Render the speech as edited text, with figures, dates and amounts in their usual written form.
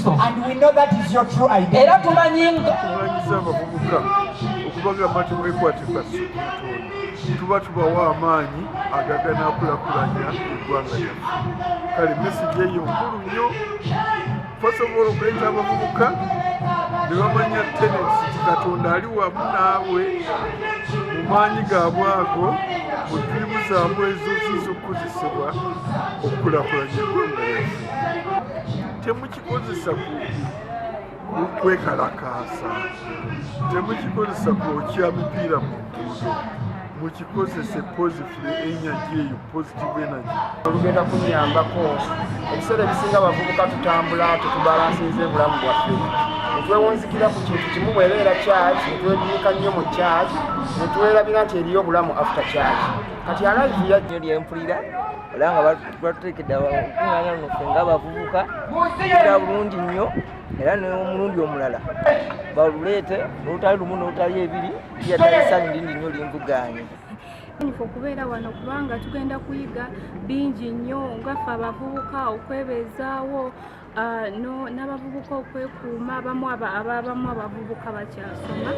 Kristo. And we know that is your true identity. Era tumanyi kumanyiza abavubuka okubagamba temwekwate kaso tuba tubawa amaanyi agagana akulakulanya eggwanga lyaffe. Kale mesigi eyo nkulu nnyo fasobola okuleeta abavubuka ne bamanya tenensi ti Katonda ali wamu naabwe mu maanyi gaabwe ago mu dirimu zaabwe ezo ziiza okukozesebwa okukulakulanya eggwanga lyaffe. Temukikozesa kwekalakaasa, temukikozesa kwokya mipiira mu ntuudo, mukikozese positive energy eyo, positive energy. Olugenda kunnyambako ebiseera ebisinga abavubuka tutambula tetubalansinze bulamu bwaffe, netwewunzikira ku kintu kimu bwebeera charge, netweduuka nnyo mu charge, netwerabira nti eriyo obulamu after charge. Kati alive yajjo lyempulira era nga batuteekedde okuŋŋaanya luno ffe ng'abavubuka era bulungi nnyo era n'omulundi omulala baluleete n'olutali lumu n'olutali ebiri lyatalisanyu lindi nnyo limbugaanye. Nifo okubeera wano kubanga tugenda kuyiga bingi nnyo ngaffe abavubuka okwebezaawo n'abavubuka okwekuuma abamu abavubuka bakyasoma.